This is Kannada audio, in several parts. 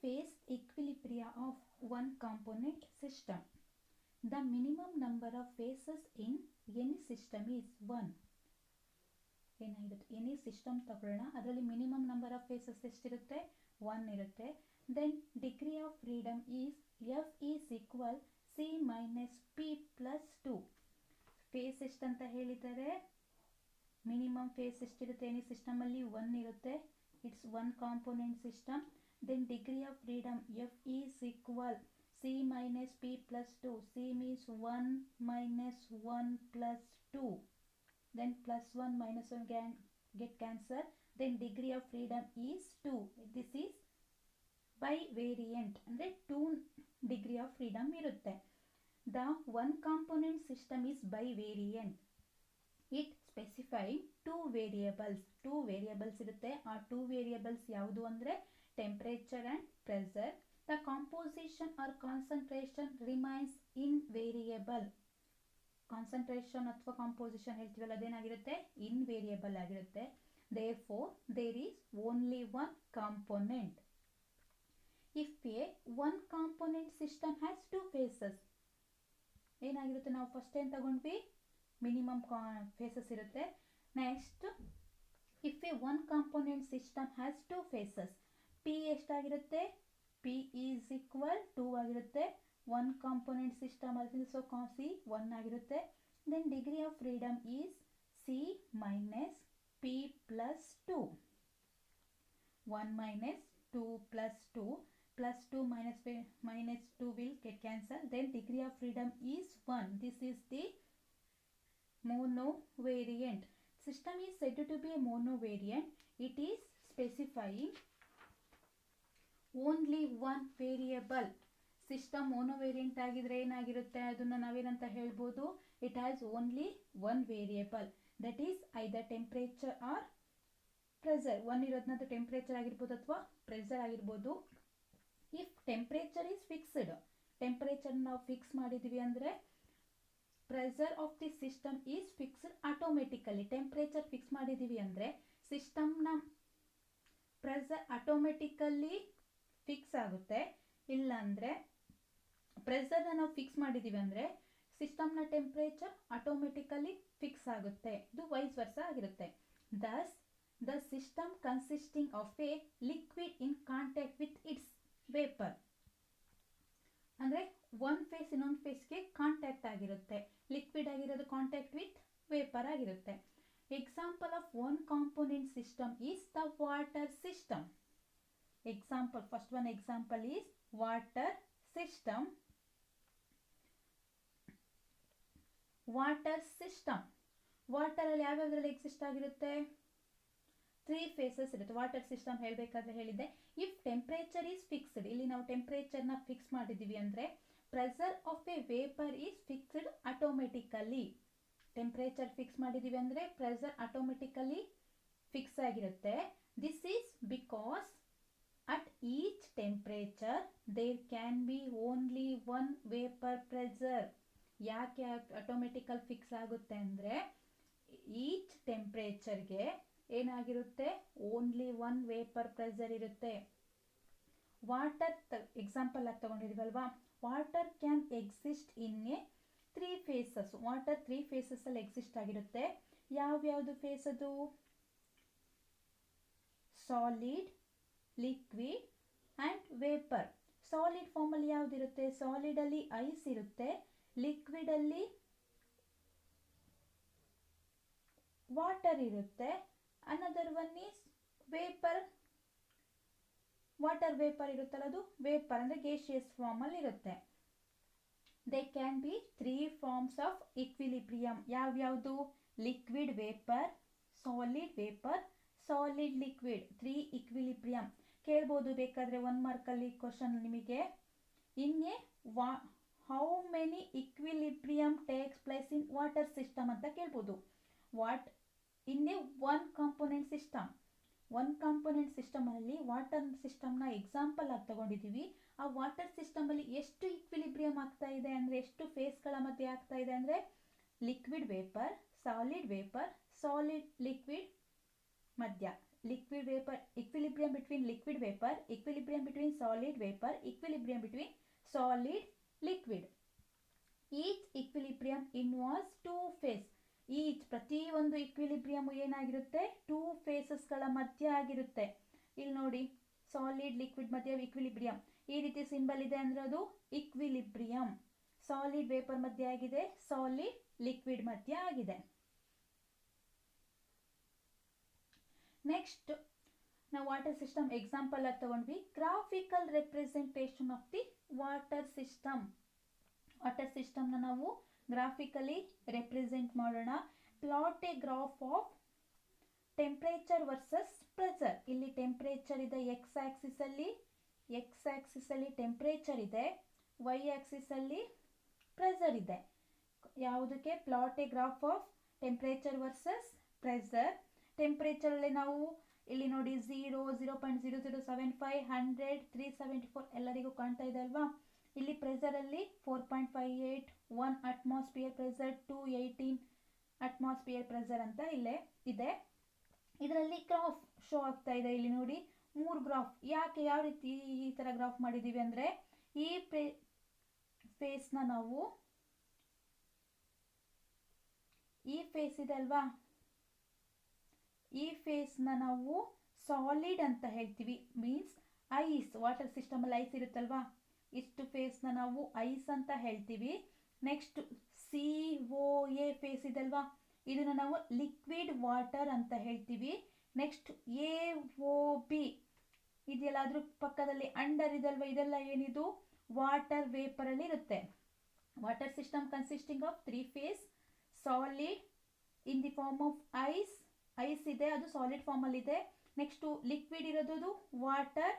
phase equilibria of one component system. The minimum number of phases in any system is 1. ಏನಾಗಿರುತ್ತೆ, ಎನಿ ಸಿಸ್ಟಮ್ ತಗೊಳ್ಳೋಣ, ಅದರಲ್ಲಿ ಮಿನಿಮಮ್ ನಂಬರ್ ಆಫ್ ಫೇಸಸ್ ಎಷ್ಟಿರುತ್ತೆ, 1 ಇರುತ್ತೆ. Then degree of freedom is F is equal C minus P plus 2. Phase ಎಷ್ಟಂತ ಹೇಳಿದರೆ, ಮಿನಿಮಮ್ ಫೇಸ್ ಎಷ್ಟಿರುತ್ತೆ ಎನಿ ಸಿಸ್ಟಮಲ್ಲಿ 1 ಇರುತ್ತೆ. It's 1 component system. Then degree of freedom F is equal C minus P plus 2. C means 1 minus 1 plus 2. Then plus 1 minus 1 get cancelled. Then degree of freedom is 2. This is bivariant. ಅಂದರೆ 2 degree of freedom ಇರುತ್ತೆ. The one component system is bivariant. It specifying 2 variables. 2 variables ಇರುತ್ತೆ. ಆ 2 variables ಯಾವುದು ಅಂದರೆ temperature and pressure. The composition or concentration remains invariable. Concentration ಅಥವಾ composition ಹೇಳ್ತೀವಲ್ಲ, ಅದೇನಾಗಿರುತ್ತೆ, invariable ಆಗಿರುತ್ತೆ. Therefore there is only one component. If a one component system has 2 phases, ಏನಾಗಿರುತ್ತೆ, ನಾವು ಫಸ್ಟ್ ಏನು ತಗೊಂಡ್ವಿ, ಮಿನಿಮಮ್ ಫೇಸಸ್ ಇರುತ್ತೆ. Next if a one component system has 2 phases, P ಎಷ್ಟಾಗಿರುತ್ತೆ, P is equal 2 ಆಗಿರುತ್ತೆ. 1 ಕಾಂಪೋನೆಂಟ್ ಸಿಸ್ಟಮ್ ಅಲ್ಲಿ ಸೊ ಸಿ 1 ಆಗಿರುತ್ತೆ. Then degree of freedom is C minus P plus 2. 1 minus 2 plus 2 plus 2 minus 2 will get cancelled. Then degree of freedom is 1. This is the monovariant. System is said to be a monovariant. It is specifying only 1 variable. System monovariant ಆಗಿದ್ರೆ ಏನಾಗಿರುತ್ತೆ, ಅದನ್ನು ನಾವೇನಂತ ಹೇಳ್ಬೋದು, it has only 1 variable, that is either temperature or pressure. 1 ಇರೋದನ್ನ ಟೆಂಪ್ರೇಚರ್ ಆಗಿರ್ಬೋದು ಅಥವಾ ಪ್ರೆಸರ್ ಆಗಿರ್ಬೋದು. If temperature is fixed, temperature ನಾವು ಫಿಕ್ಸ್ ಮಾಡಿದ್ವಿ ಅಂದರೆ pressure of the system is fixed automatically. Temperature fix ಮಾಡಿದ್ದೀವಿ ಅಂದರೆ ಸಿಸ್ಟಮ್ನ ಪ್ರೆಸರ್ ಆಟೋಮೆಟಿಕಲಿ ಫಿಕ್ಸ್ ಆಗುತ್ತೆ. ಇಲ್ಲಾಂದರೆ ಪ್ರೆಸರ್ನ ನಾವು ಫಿಕ್ಸ್ ಮಾಡಿದ್ದೀವಿ ಅಂದರೆ ಸಿಸ್ಟಮ್ನ ಟೆಂಪ್ರೇಚರ್ ಆಟೋಮೆಟಿಕಲಿ ಫಿಕ್ಸ್ ಆಗುತ್ತೆ. ಇದು ವೈಸ್ ವರ್ಸ ಆಗಿರುತ್ತೆ. Thus the system consisting of a liquid in contact with its vapour. ಅಂದರೆ ಒಂದು ಫೇಸ್ ಇನ್ನೊಂದು ಫೇಸ್ಗೆ ಕಾಂಟ್ಯಾಕ್ಟ್ ಆಗಿರುತ್ತೆ. ಲಿಕ್ವಿಡ್ ಆಗಿರೋದು ಕಾಂಟ್ಯಾಕ್ಟ್ ವಿತ್ ವೇಪರ್ ಆಗಿರುತ್ತೆ. Example of one component system is the water system. Example, first one example is water system. Water system. Water ಅಲ್ಲಿ ಯಾವ್ಯಾವ್ದ್ರಲ್ಲಿ ಎಕ್ಸಿಸ್ಟ್ ಆಗಿರುತ್ತೆ, 3 ಫೇಸಸ್ ಇರುತ್ತೆ. ವಾಟರ್ ಸಿಸ್ಟಮ್ ಹೇಳಬೇಕಾದ್ರೆ ಹೇಳಿದ್ದೆ, ಇಫ್ ಟೆಂಪ್ರೇಚರ್ ಈಸ್ ಫಿಕ್ಸ್ಡ್, ಇಲ್ಲಿ ನಾವು ಟೆಂಪ್ರೇಚರ್ನ ಫಿಕ್ಸ್ ಮಾಡಿದ್ದೀವಿ ಅಂದರೆ pressure of a vapour is fixed automatically. Temperature fix ಮಾಡಿದ್ದೀವಿ ಅಂದರೆ ಪ್ರೆಸರ್ ಆಟೋಮೆಟಿಕಲಿ ಫಿಕ್ಸ್ ಆಗಿರುತ್ತೆ. This is because at each temperature there can be only 1 vapour pressure. ಯಾಕೆ ಆಟೋಮೆಟಿಕಲ್ ಫಿಕ್ಸ್ ಆಗುತ್ತೆ ಅಂದರೆ ಈಚ್ ಟೆಂಪ್ರೇಚರ್ಗೆ ಏನಾಗಿರುತ್ತೆ, ಓನ್ಲಿ 1 ವೇಪರ್ ಪ್ರೆಸರ್ ಇರುತ್ತೆ. ವಾಟರ್ ಎಕ್ಸಾಂಪಲ್ ಆಗಿ ತಗೊಂಡಿದ್ದೀವಲ್ವಾ, water can exist in a 3 phases. Water 3 phases ಅಲ್ಲಿ ಎಕ್ಸಿಸ್ಟ್ ಆಗಿರುತ್ತೆ. ಯಾವ್ಯಾವುದು ಫೇಸ್ ಅದು, solid, liquid and vapour. Solid ಫಾರ್ಮಲ್ಲಿ ಯಾವುದಿರುತ್ತೆ, ಸಾಲಿಡಲ್ಲಿ ಐಸ್ ಇರುತ್ತೆ, ಲಿಕ್ವಿಡಲ್ಲಿ ವಾಟರ್ ಇರುತ್ತೆ. Another one is vapour, water vapour ಇರುತ್ತಲ್ಲ, ಅದು ವೇಪರ್ ಅಂದರೆ ಗೇಷಿಯಸ್ ಫಾರ್ಮಲ್ಲಿ ಇರುತ್ತೆ. They can be 3 forms of equilibrium. ಯಾವ್ಯಾವುದು, liquid vapour, solid vapour, solid liquid, 3 equilibrium. ಕೇಳ್ಬೋದು ಬೇಕಾದರೆ 1 ಮಾರ್ಕಲ್ಲಿ ಕ್ವಶನ್ ನಿಮಗೆ, in a how many equilibrium takes place in water system ಅಂತ ಕೇಳ್ಬೋದು. What in a 1 component system. 1 component ಸಿಸ್ಟಮಲ್ಲಿ ವಾಟರ್ ಸಿಸ್ಟಮ್ನ ಎಕ್ಸಾಂಪಲ್ ಆಗಿ ತಗೊಂಡಿದ್ದೀವಿ. ಆ ವಾಟರ್ ಸಿಸ್ಟಮಲ್ಲಿ ಎಷ್ಟು ಇಕ್ವಿಲಿಬ್ರಿಯಂ ಆಗ್ತಾ ಇದೆ ಅಂದರೆ, ಎಷ್ಟು ಫೇಸ್ಗಳ ಮಧ್ಯೆ ಆಗ್ತಾ ಇದೆ ಅಂದರೆ, liquid vapour, solid vapour, solid liquid ಮಧ್ಯ liquid vapor, equilibrium between liquid vapor, equilibrium between solid vapor, equilibrium between solid liquid. Each equilibrium involves two phase. Each ಪ್ರತಿಯೊಂದು ಇಕ್ವಿಲಿಬ್ರಿಯಮ್ ಏನಾಗಿರುತ್ತೆ, ಟೂ ಫೇಸಸ್ಗಳ ಮಧ್ಯೆ ಆಗಿರುತ್ತೆ. ಇಲ್ಲಿ ನೋಡಿ, ಸಾಲಿಡ್ ಲಿಕ್ವಿಡ್ ಮಧ್ಯೆ ಇಕ್ವಿಲಿಬ್ರಿಯಂ ಈ ರೀತಿ ಸಿಂಬಲ್ ಇದೆ ಅಂದ್ರೆ ಅದು ಇಕ್ವಿಲಿಬ್ರಿಯಂ. ಸಾಲಿಡ್ ವೇಪರ್ ಮಧ್ಯೆ ಆಗಿದೆ, ಸಾಲಿಡ್ ಲಿಕ್ವಿಡ್ ಮಧ್ಯೆ ಆಗಿದೆ. ನೆಕ್ಸ್ಟ್ ನಾವು ವಾಟರ್ ಸಿಸ್ಟಮ್ ಎಕ್ಸಾಂಪಲ್ ಆಗಿ ತಗೊಂಡ್ವಿ. Graphical representation of the water system. Water ಸಿಸ್ಟಮ್ನ ನಾವು ಗ್ರಾಫಿಕಲಿ ರೆಪ್ರೆಸೆಂಟ್ ಮಾಡೋಣ. Plot A graph of temperature versus pressure. ಇಲ್ಲಿ ಟೆಂಪರೇಚರ್ ಇದೆ ಎಕ್ಸ್ ಆಕ್ಸಿಸ್ ಅಲ್ಲಿ ಟೆಂಪರೇಚರ್ ಇದೆ, ವೈ ಆಕ್ಸಿಸ್ ಅಲ್ಲಿ ಪ್ರೆಷರ್ ಇದೆ. ಯಾವುದಕ್ಕೆ? Plot A graph of temperature versus pressure. Temperature ಅಲ್ಲಿ ನಾವು ಇಲ್ಲಿ ನೋಡಿ 0, 0.0075, 100, 374 ಎಲ್ಲರಿಗೂ ಕಾಣ್ತಾ ಇದೆ ಅಲ್ವಾ. ಇಲ್ಲಿ ಪ್ರೆಷರ್ ಅಲ್ಲಿ 4.58, 1 ಅಟ್ಮಾಸ್ಫಿಯರ್ ಪ್ರೆಷರ್, 218 ಅಟ್ಮಾಸ್ಫಿಯರ್ ಪ್ರೆಷರ್ ಅಂತ ಇಲ್ಲೇ ಇದೆ. ಇದರಲ್ಲಿ ಗ್ರಾಫ್ ಶೋ ಆಗ್ತಾ ಇದೆ. ಇಲ್ಲಿ ನೋಡಿ 3 ಗ್ರಾಫ್. ಯಾಕೆ, ಯಾವ ರೀತಿ ಈ ತರ ಗ್ರಾಫ್ ಮಾಡಿದೀವಿ ಅಂದ್ರೆ, ಈ ಫೇಸ್ನ ನಾವು, ಈ ಫೇಸ್ ಇದೆ ಅಲ್ವಾ, ಈ ಫೇಸ್ನ ನಾವು ಸಾಲಿಡ್ ಅಂತ ಹೇಳ್ತೀವಿ. Means ice. ವಾಟರ್ ಸಿಸ್ಟಮ್ ಅಲ್ಲಿ ಐಸ್ ಇರುತ್ತಲ್ವಾ, ಇಷ್ಟು ಫೇಸ್ನ ನಾವು ಐಸ್ ಅಂತ ಹೇಳ್ತೀವಿ. ನೆಕ್ಸ್ಟ್ COA ಫೇಸ್ ಇದಲ್ವಾ, ಇದನ್ನ ನಾವು ಲಿಕ್ವಿಡ್ ವಾಟರ್ ಅಂತ ಹೇಳ್ತೀವಿ. ನೆಕ್ಸ್ಟ್ AOB ಇದೆಲ್ಲ, ಅದ್ರ ಪಕ್ಕದಲ್ಲಿ ಅಂಡರ್ ಇದಲ್ವಾ, ಇದೆಲ್ಲ ಏನಿದು ವಾಟರ್ ವೇಪರ್ ಅಲ್ಲಿ ಇರುತ್ತೆ. Water system consisting of 3 phase, solid in the form of ice. Ice ಇದೆ, ಅದು ಸಾಲಿಡ್ ಫಾರ್ಮ್ ಅಲ್ಲಿ ಇದೆ. ನೆಕ್ಸ್ಟ್ ಲಿಕ್ವಿಡ್ ಇರೋದು water.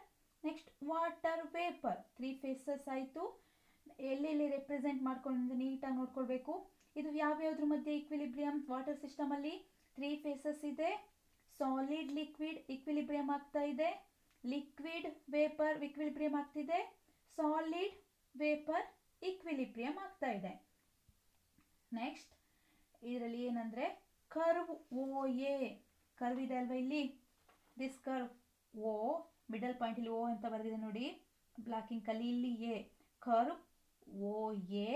Next water vapour. 3 phases ಆಯಿತು. ಎಲ್ಲೆಲ್ಲಿ ರೆಪ್ರೆಸೆಂಟ್ ಮಾಡ್ಕೊಂಡು ನೀಟಾಗಿ ನೋಡ್ಕೊಳ್ಬೇಕು. ಇದು ಯಾವ್ಯಾವ್ದ್ರ ಮಧ್ಯೆ ಇಕ್ವಿಲಿಬ್ರಿಯಂ? ವಾಟರ್ ಸಿಸ್ಟಮ್ ಅಲ್ಲಿ 3 ಫೇಸಸ್ ಇದೆ. ಸಾಲಿಡ್ ಲಿಕ್ವಿಡ್ ಇಕ್ವಿಲಿಬ್ರಿಯಂ ಆಗ್ತಾ ಇದೆ, ಲಿಕ್ವಿಡ್ ವೇಪರ್ ಇಕ್ವಿಲಿಬ್ರಿಯಂ ಆಗ್ತಿದೆ, ಸಾಲಿಡ್ ವೇಪರ್ ಇಕ್ವಿಲಿಬ್ರಿಯಂ ಆಗ್ತಾ ಇದೆ. ನೆಕ್ಸ್ಟ್ ಇದರಲ್ಲಿ ಏನಂದ್ರೆ ಕರ್ವ್ OA. ಕರ್ವ್ ಇದೆ ಅಲ್ವಾ ಇಲ್ಲಿ, this curve O, middle point ಇಲ್ಲಿ O ಅಂತ ಬರೆದಿದೆ ನೋಡಿ ಬ್ಲಾಕಿಂಗ್ ಕಲಿ, ಇಲ್ಲಿ A. Curve OA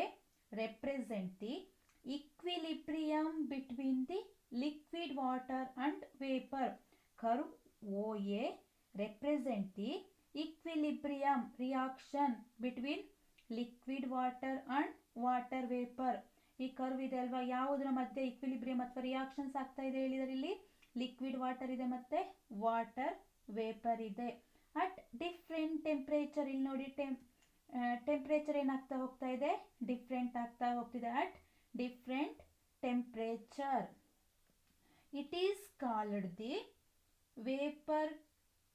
represent the equilibrium between the liquid water and vapor. Curve OA represent the equilibrium reaction between liquid water and water vapor. ಈ ಕರ್ವ್ ಇದೆ ಅಲ್ವಾ, ಯಾವುದರ ಮಧ್ಯೆ ಇಕ್ವಿಲಿಬ್ರಿಯಂ ಅಥವಾ ರಿಯಾಕ್ಷನ್ಸ್ ಆಗ್ತಾ ಇದೆ ಹೇಳಿದರೆ ಇಲ್ಲಿ ಲಿಕ್ವಿಡ್ ವಾಟರ್ ಇದೆ ಮತ್ತೆ ವಾಟರ್ ವೇಪರ್ ಇದೆ. ಅಟ್ ಡಿಫ್ರೆಂಟ್ ಟೆಂಪರೇಚರ್, ಇಲ್ಲಿ ನೋಡಿ ಟೆಂಪರೇಚರ್ ಏನಾಗ್ತಾ ಹೋಗ್ತಾ ಇದೆ, ಡಿಫ್ರೆಂಟ್ ಆಗ್ತಾ ಹೋಗ್ತಿದೆ. At different temperature it is called the vapour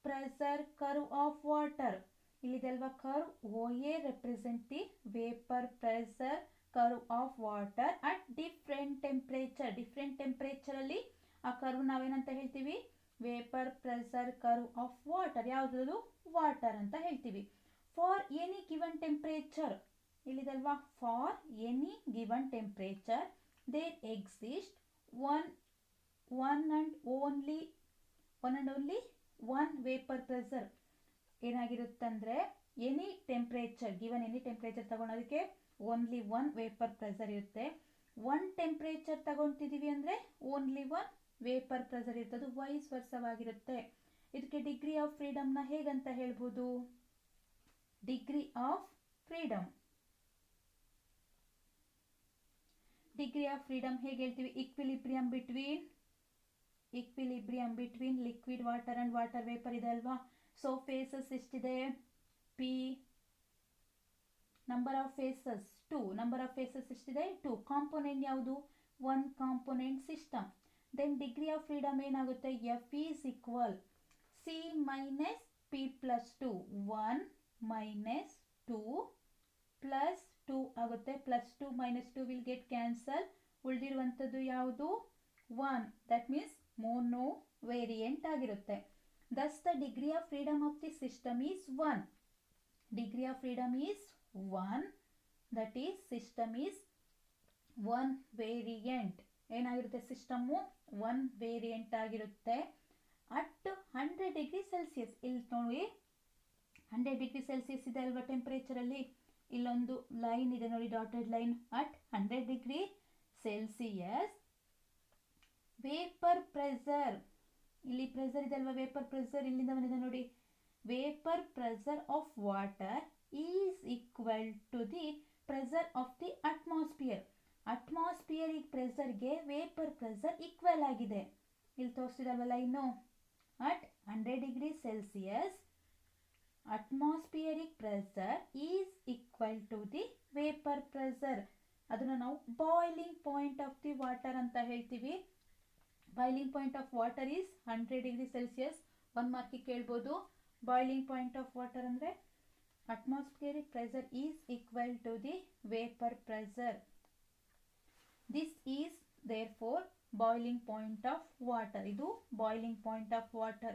pressure curve of water. ಇಲ್ಲಿದಲ್ವಾ curve OA represent the vapour pressure curve of water at different temperature. Different temperature ಅಲ್ಲಿ ಆ ಕರ್ವ್ ನಾವೇನಂತ ಹೇಳ್ತೀವಿ, vapour pressure curve of water. ಯಾವುದು? ವಾಟರ್ ಅಂತ ಹೇಳ್ತೀವಿ. ಫಾರ್ ಎನಿ ಗಿವನ್ ಟೆಂಪರೇಚರ್, ಇಲ್ಲಿದಲ್ವಾ for any given temperature there exist one and only one vapour pressure. ಏನಾಗಿರುತ್ತಂದ್ರೆ any temperature, given any temperature ತಗೊಳೋದಕ್ಕೆ ಓನ್ಲಿ 1 ವೇಪರ್ ಪ್ರೆಷರ್ ಇರುತ್ತೆ. 1 ಟೆಂಪರೇಚರ್ ತಗೊಳ್ತಿದೀವಿ ಅಂದ್ರೆ ಓನ್ಲಿ 1 ವೇಪರ್ ಪ್ರೆಷರ್ ಇರ್ತದೆ. ವೈಸ್ ವರ್ಷವಾಗಿರುತ್ತೆ. ಇದಕ್ಕೆ ಡಿಗ್ರಿ ಆಫ್ ಫ್ರೀಡಮ್ನ ಹೇಗಂತ ಹೇಳ್ಬೋದು? Degree of freedom. Degree of freedom ಹೇಗೆ ಹೇಳ್ತೀವಿ? Equilibrium between liquid water and water vapour ಇದೆ ಅಲ್ವಾ. ಸೊ ಫೇಸಸ್ ಎಷ್ಟಿದೆ? P. Number of phases 2. Number of phases ಎಷ್ಟಿದೆ? 2. ಕಾಂಪೋನೆಂಟ್ ಯಾವುದು? 1 component system. Then degree of freedom ಏನಾಗುತ್ತೆ? F is equal C minus P plus 2. 1 minus 2 plus 2 ಆಗುತ್ತೆ. Plus 2 minus 2 will get cancel. ಉಳಿದಿರುವಂಥದ್ದು ಯಾವುದು? 1. ದಟ್ ಮೀನ್ಸ್ ಮೋನೋ ವೇರಿಯಂಟ್ ಆಗಿರುತ್ತೆ. Thus the degree of freedom of the system is 1. Degree of freedom is 1. That is system is 1 variant. ಏನಾಗಿರುತ್ತೆ? ಸಿಸ್ಟಮು 1 ವೇರಿಯಂಟ್ ಆಗಿರುತ್ತೆ. At 100 degree Celsius. ಇಲ್ಲಿ ನೋಡಿ 100 ಡಿಗ್ರಿ ಸೆಲ್ಸಿಯಸ್ ಇದೆ ಅಲ್ವಾ ಟೆಂಪರೇಚರಲ್ಲಿ. ಇಲ್ಲೊಂದು ಲೈನ್ ಇದೆ ನೋಡಿ, dotted line. At 100 degree Celsius vapour pressure, ಇಲ್ಲಿ ಪ್ರೆಷರ್ ಇದೆ ಅಲ್ವಾ, ವೇಪರ್ ಪ್ರೆಷರ್ ಇಲ್ಲಿಂದ ಬಂದಿದೆ ನೋಡಿ. Vapour pressure of water is equal to the pressure of the atmosphere. Atmospheric ಪ್ರೆಷರ್ಗೆ ವೇಪರ್ ಪ್ರೆಷರ್ ಈಕ್ವಲ್ ಆಗಿದೆ. ಇಲ್ಲಿ ತೋರಿಸಿದಲ್ವ line. At 100 degree Celsius atmospheric pressure is equal to the vapour pressure. ಅದನ್ನು ನಾವು boiling point of the water ಅಂತ ಹೇಳ್ತೀವಿ. Boiling point of water is 100 degree Celsius. 1 ಮಾರ್ಕಿಗೆ ಕೇಳ್ಬೋದು. ಬಾಯ್ಲಿಂಗ್ ಪಾಯಿಂಟ್ ಆಫ್ ವಾಟರ್ ಅಂದರೆ atmospheric pressure is equal to the vapor pressure. This is therefore boiling point of water. ಇದು boiling point of water.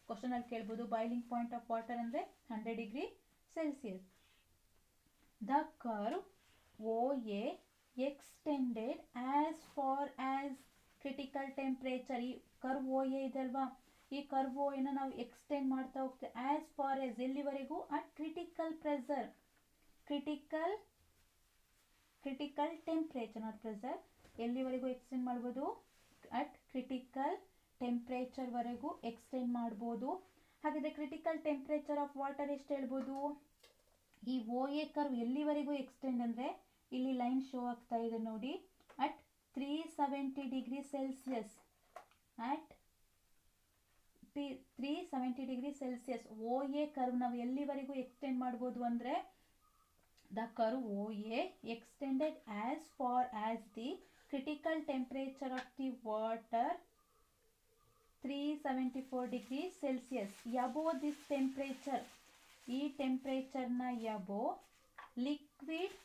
Question ಅಲ್ಲಿ ಕೇಳ್ಬೋದು ಬಾಯ್ಲಿಂಗ್ ಪಾಯಿಂಟ್ ಆಫ್ ವಾಟರ್ ಅಂದರೆ 100 degree Celsius. The curve OA extended as far as critical temperature. ಈ ಕರ್ವ್ OA ಇದೆ ಅಲ್ವಾ, ಈ ಕರ್ವ್ OA ನಾವು ಎಕ್ಸ್ಟೆಂಡ್ ಮಾಡ್ತಾ ಹೋಗ್ತೇವೆ ಆಸ್ ಫಾರ್ ಆಸ್ ಎಲ್ಲಿವರೆಗೂ, at critical pressure. Critical temperature not pressure, ಎಲ್ಲಿವರೆಗೂ ಎಕ್ಸ್ಟೆಂಡ್ ಮಾಡ್ಬೋದು, ಅಟ್ ಕ್ರಿಟಿಕಲ್ ಟೆಂಪರೇಚರ್ ವರೆಗೂ ಎಕ್ಸ್ಟೆಂಡ್ ಮಾಡ್ಬೋದು. ಹಾಗಿದ್ರೆ ಕ್ರಿಟಿಕಲ್ ಟೆಂಪರೇಚರ್ ಆಫ್ ವಾಟರ್ ಎಷ್ಟು ಹೇಳ್ಬೋದು? ಈ OA ಕರ್ವ್ ಎಲ್ಲಿವರೆಗೂ ಎಕ್ಸ್ಟೆಂಡ್ ಅಂದರೆ ಇಲ್ಲಿ ಲೈನ್ ಶೋ ಆಗ್ತಾ ಇದೆ ನೋಡಿ. At 370 degree Celsius. At 370 degree Celsius OA curve ನಾವು ಎಲ್ಲಿವರೆಗೂ ಎಕ್ಸ್ಟೆಂಡ್ ಮಾಡ್ಬೋದು ಅಂದರೆ, the curve OA extended as far as the critical temperature of the water 374 degree Celsius. Above this temperature, ಈ ಟೆಂಪರೇಚರ್ನ above liquid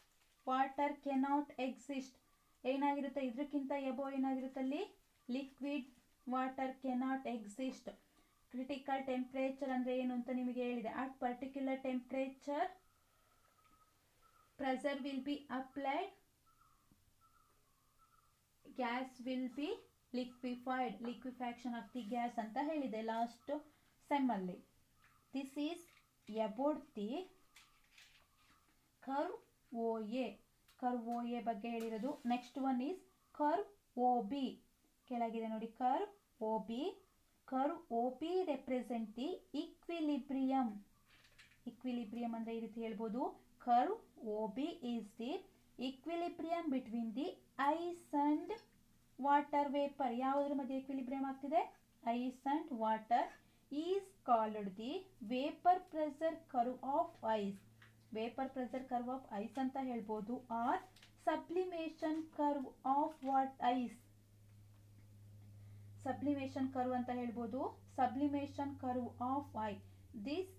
water cannot exist. ಏನಾಗಿರುತ್ತೆ ಇದಕ್ಕಿಂತ ಯಬೋ ಏನಾಗಿರುತ್ತಲ್ಲಿ, liquid water cannot exist. Critical temperature ಅಂದರೆ ಏನು ಅಂತ ನಿಮಗೆ ಹೇಳಿದೆ. At particular temperature pressure will be applied, gas will B liquefied, liquefaction of the gas ಅಂತ ಹೇಳಿದೆ ಲಾಸ್ಟ್ ಸೆಮ್ಮಲ್ಲಿ. This is about the curve OA. Curve OA ಬಗ್ಗೆ ಹೇಳಿರೋದು. Next one is curve OB. ಕೆಳಗಿದೆ ನೋಡಿ curve OB. Curve OB represent the equilibrium. Equilibrium ಅಂದರೆ ಈ ರೀತಿ ಹೇಳ್ಬೋದು, curve OB is the equilibrium between the ice and water vapour. ಯಾವುದ್ರ ಮಧ್ಯೆ ಇಕ್ವಿಲಿಬ್ರಿಯಂ ಆಗ್ತಿದೆ? Ice and water. Is called the vapour pressure curve of ice. Vapour pressure curve of ice ಅಂತ ಹೇಳ್ಬೋದು, or sublimation curve of what ice. Sublimation curve ಅಂತ ಹೇಳ್ಬೋದು, sublimation curve of ice. This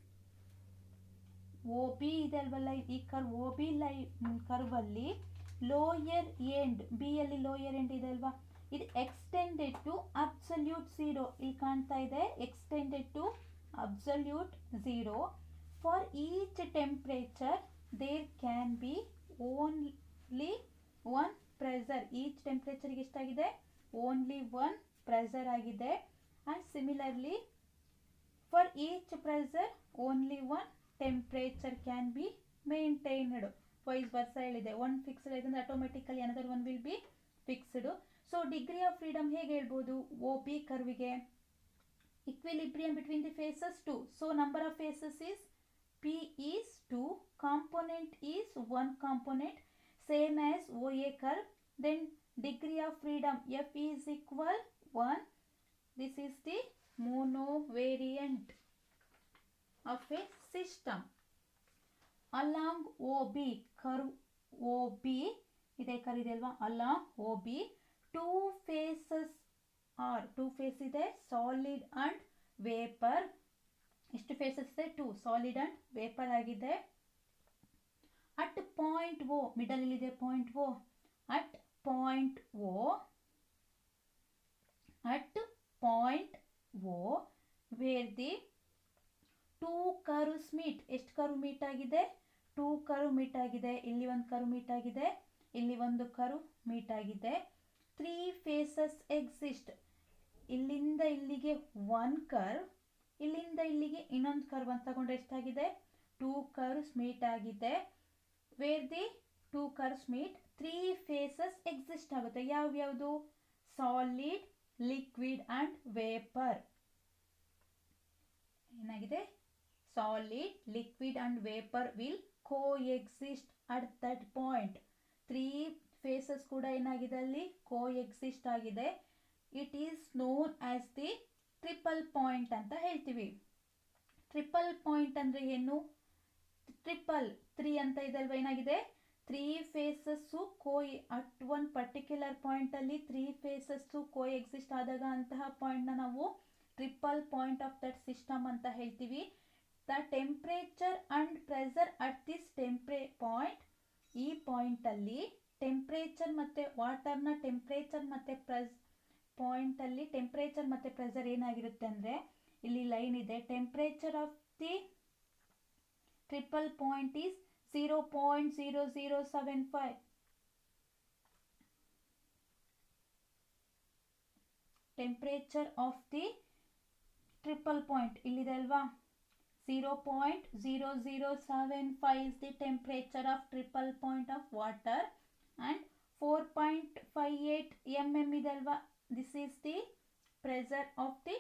OB ಇದೆ ಅಲ್ವಲ್ಲ, ಈ ಕರ್ವ್ OB ಕರ್ವ್ ಅಲ್ಲಿ ಲೋಯರ್ ಎಂಡ್, ಬಿ ಅಲ್ಲಿ ಲೋಯರ್ ಎಂಡ್ ಇದೆ ಅಲ್ವಾ, ಇದು ಎಕ್ಸ್ಟೆಂಡೆಡ್ ಟು ಅಬ್ಸಲ್ಯೂಟ್ ಝೀರೋ. ಇಲ್ಲಿ ಕಾಣ್ತಾ ಇದೆ extended to absolute zero. For each temperature there can be only one pressure. Each ಟೆಂಪರೇಚರ್ಗೆ ಎಷ್ಟಾಗಿದೆ? ಓನ್ಲಿ ಒನ್ ಪ್ರೆಷರ್ ಆಗಿದೆ. And similarly for each pressure only one temperature can be maintained. Vice versa ಹೇಳಿದೆ. ಒನ್ ಫಿಕ್ಸ್ಡ್ ಆಯ್ತಂದ್ರೆ automatically another one will be fixed. So degree of freedom ಹೇಗೆ ಹೇಳ್ಬೋದು OB ಕರ್ವಿಗೆ? equilibrium between the faces 2. So number of faces is P is 2, component is 1 component, same as OA curve. Then degree of freedom F is equal 1. This is the monovariant of a system. Along OB curve OB ಇದೆ curve ಇದೆ ಅಲ್ವಾ, along OB two faces are, two face ಇದೆ solid and vapor. ಎಷ್ಟು ಫೇಸಸ್ ಇದೆ? 2, ಸಾಲಿಡ್ ಅಂಡ್ ವೇಪರ್ ಆಗಿದೆ. ಅಟ್ ಪಾಯಿಂಟ್ O, ಮಿಡಲ್ ಇದೆ point O. At point O, at point O where the two curves meet. ಎಷ್ಟು ಕರ್ವ್ ಮೀಟ್ ಆಗಿದೆ? 2 ಕರ್ವ್ ಮೀಟ್ ಆಗಿದೆ. ಇಲ್ಲಿ ಒಂದು ಕರ್ವ್ ಮೀಟ್ ಆಗಿದೆ, ಇಲ್ಲಿ ಒಂದು ಕರ್ವ್ ಮೀಟ್ ಆಗಿದೆ. 3 ಫೇಸಸ್ ಎಕ್ಸಿಸ್ಟ್. ಇಲ್ಲಿಂದ ಇಲ್ಲಿಗೆ ಒನ್ ಕರ್ವ್, ಇಲ್ಲಿಂದ ಇಲ್ಲಿಗೆ ಇನ್ನೊಂದು ಕರ್ವ್ ಅಂತ ತಗೊಂಡ್ರೆ ಎಷ್ಟಾಗಿದೆ, 2 curves ಮೀಟ್ ಆಗಿದೆ. Where the 2 curves meet 3 phases exist ಆಗುತ್ತೆ. ಯಾವ್ಯಾವುದು, ಸಾಲಿಡ್, ಲಿಕ್ವಿಡ್ ಅಂಡ್ ವೇಪರ್. ಏನಾಗಿದೆ, solid, liquid and vapour will coexist at that point. 3 phases ಕೂಡ ಏನಾಗಿದೆ, ಅಲ್ಲಿ ಕೋಎಕ್ಸಿಸ್ಟ್ ಆಗಿದೆ. It is known as the triple point ಅಂತ ಹೇಳ್ತೀವಿ. ಟ್ರಿಪಲ್ ಪಾಯಿಂಟ್ ಅಂದ್ರೆ ಏನು, ಟ್ರಿಪಲ್ 3 ಅಂತ ಇದೆ ಅಲ್ವಾ, ಏನಾಗಿದೆ 3 phases at one particular point ಅಲ್ಲಿ 3 ಫೇಸಸ್ ಕೋ ಎಕ್ಸಿಸ್ಟ್ ಆದಾಗ ಅಂತಹ ಪಾಯಿಂಟ್ ನ ನಾವು triple point of that system ಅಂತ ಹೇಳ್ತೀವಿ. The temperature and pressure at this point, ಈ ಪಾಯಿಂಟ್ ಅಲ್ಲಿ ಟೆಂಪರೇಚರ್ ಮತ್ತೆ ವಾಟರ್ ನ ಟೆಂಪರೇಚರ್ ಮತ್ತೆ ಪಾಯಿಂಟ್ ಅಲ್ಲಿ ಟೆಂಪರೇಚರ್ ಮತ್ತೆ ಪ್ರೆಷರ್ ಏನಾಗಿರುತ್ತೆ ಅಂದ್ರೆ, ಇಲ್ಲಿ ಲೈನ್ ಇದೆ, temperature of the triple point is 0.0075. Temperature of the triple point ಇಲ್ಲಿದೆ ಅಲ್ವಾ, 0.0075 is the temperature of triple point of water and 4.58 mm ಇದೆ ಅಲ್ವಾ, this is the pressure of the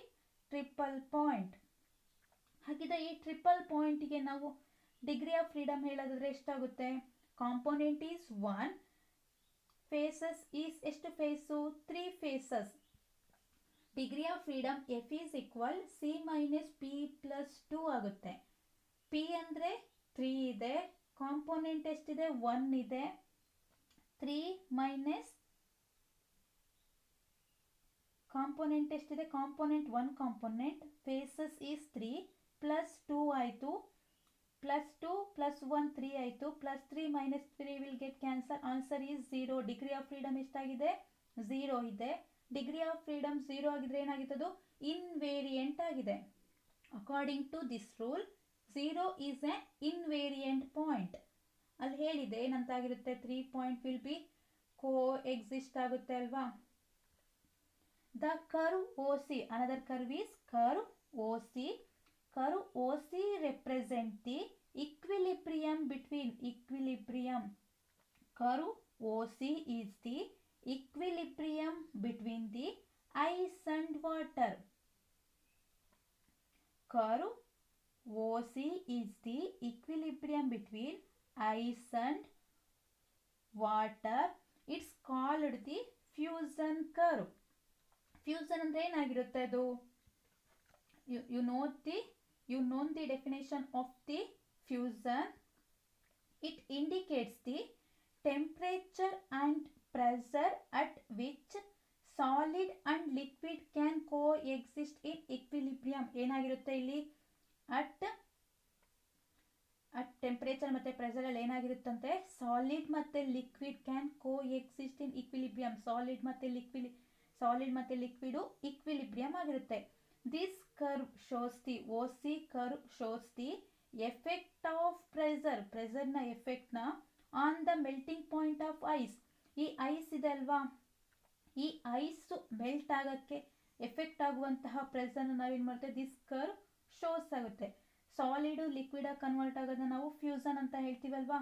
triple point. ಹಾಗಿದ್ರೆ ಈ ಟ್ರಿಪಲ್ ಪಾಯಿಂಟ್ಗೆ ನಾವು ಡಿಗ್ರಿ ಆಫ್ ಫ್ರೀಡಮ್ ಹೇಳೋದಾದ್ರೆ ಎಷ್ಟಾಗುತ್ತೆ, ಕಾಂಪೋನೆಂಟ್ ಈಸ್ 1, ಫೇಸಸ್ ಈಸ್ ಎಷ್ಟು phase, 3 phases. Degree of freedom F is equal C minus P plus 2 ಆಗುತ್ತೆ. ಪಿ ಅಂದರೆ 3 ಇದೆ, ಕಾಂಪೋನೆಂಟ್ ಎಷ್ಟಿದೆ 1 ಇದೆ, 3 ಮೈನಸ್ ಕಾಂಪೋನೆಂಟ್ ಎಷ್ಟಿದೆ, component 1 component, phases is 3 plus 2 ಆಯಿತು, ಪ್ಲಸ್ 2 ಪ್ಲಸ್ 1 3 ಆಯಿತು, plus 3 minus 3 will get cancer, answer is 0. Degree of freedom ಎಷ್ಟಾಗಿದೆ, 0 ಇದೆ. ಡಿಗ್ರಿ ಆಫ್ ಫ್ರೀಡಮ್ 0 ಆಗಿದ್ರೆ ಏನಾಗಿತ್ತದು, ಇನ್ವೇರಿಯಂಟ್ ಆಗಿದೆ. According to this rule 0 is a invariant point. ಅಲ್ಲಿ ಹೇಳಿದೆ ಏನಂತ ಆಗಿರುತ್ತೆ, 3 point will be coexist ಆಗುತ್ತೆ ಅಲ್ವಾ. The curve OC, another curve is curve OC. Curve OC represent the equilibrium between curve OC is the equilibrium between the ice and water. Curve OC is the equilibrium between ice and water. It's called the fusion curve. Fusion ಅಂದ್ರೆ ಏನಾಗಿರುತ್ತೆ ಅದು, you know the definition of the fusion. It indicates the temperature and pressure at which solid and liquid can coexist in equilibrium. ಏನಾಗಿರುತ್ತೆ ಇಲ್ಲಿ, ಅಟ್ ಟೆಂಪರೇಚರ್ ಮತ್ತೆ ಪ್ರೆಷರ್ ಅಲ್ಲಿ ಏನಾಗಿರುತ್ತಂತೆ, ಸಾಲಿಡ್ ಮತ್ತೆ liquid can coexist in equilibrium. Solid ಮತ್ತೆ ಲಿಕ್ವಿಡ್ ಇಕ್ವಿಲಿಬ್ರಿಯಂ ಆಗಿರುತ್ತೆ. This curve shows the OC curve shows the effect of pressure ನ ಎಫೆಕ್ಟ್ ನ on the melting point of ice. ಈ ಐಸ್ ಇದೆ ಅಲ್ವಾ, ಈ ಐಸ್ ಮೆಲ್ಟ್ ಆಗಕ್ಕೆ ಎಫೆಕ್ಟ್ ಆಗುವಂತಹ ಪ್ರೆಷರ್ ನಾವೇನ್ ಮಾಡ್ತೇವೆ, ದಿಸ್ ಕರ್ವ್ ಶೋಸ್ ಆಗುತ್ತೆ. ಸಾಲಿಡ್ ಲಿಕ್ವಿಡ್ ಕನ್ವರ್ಟ್ ಆಗೋದನ್ನ ನಾವು ಫ್ಯೂಸನ್ ಅಂತ ಹೇಳ್ತೀವಲ್ವಾ.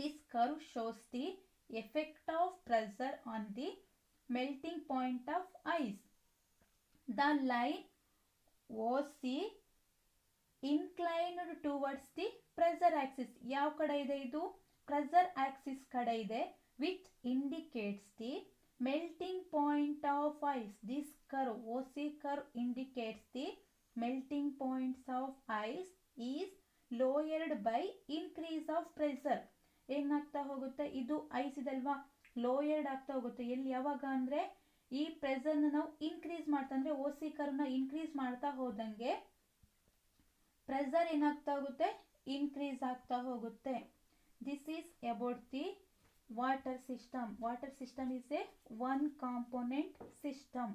This curve shows the effect of pressure on the melting point of ice. The line OC inclined towards the pressure Axis. ಯಾವ ಕಡೆ ಇದೆ ಇದು, ಪ್ರೆಷರ್ ಆಕ್ಸಿಸ್ ಕಡೆ ಇದೆ. Which indicates the melting point of ice. This curve OC curve indicates the melting points of ice is lowered by increase of pressure. ಏನಾಗ್ತಾ ಹೋಗುತ್ತೆ, ಇದು ಐಸ್ ಇದಲ್ವಾ, ಲೋಯರ್ಡ್ ಆಗ್ತಾ ಹೋಗುತ್ತೆ. ಎಲ್ಲಿ, ಯಾವಾಗ ಅಂದ್ರೆ ಈ ಪ್ರೆಷರ್ ನಾವು ಇನ್ಕ್ರೀಸ್ ಮಾಡ್ತಾ, ಅಂದ್ರೆ OC ಕರ್ವ್ ನ ಇನ್ಕ್ರೀಸ್ ಮಾಡ್ತಾ ಹೋದಂಗೆ ಪ್ರೆಷರ್ ಏನಾಗ್ತಾ ಹೋಗುತ್ತೆ, ಇನ್ಕ್ರೀಸ್ ಆಗ್ತಾ ಹೋಗುತ್ತೆ. This is about the water system. Water system is A 1 component system.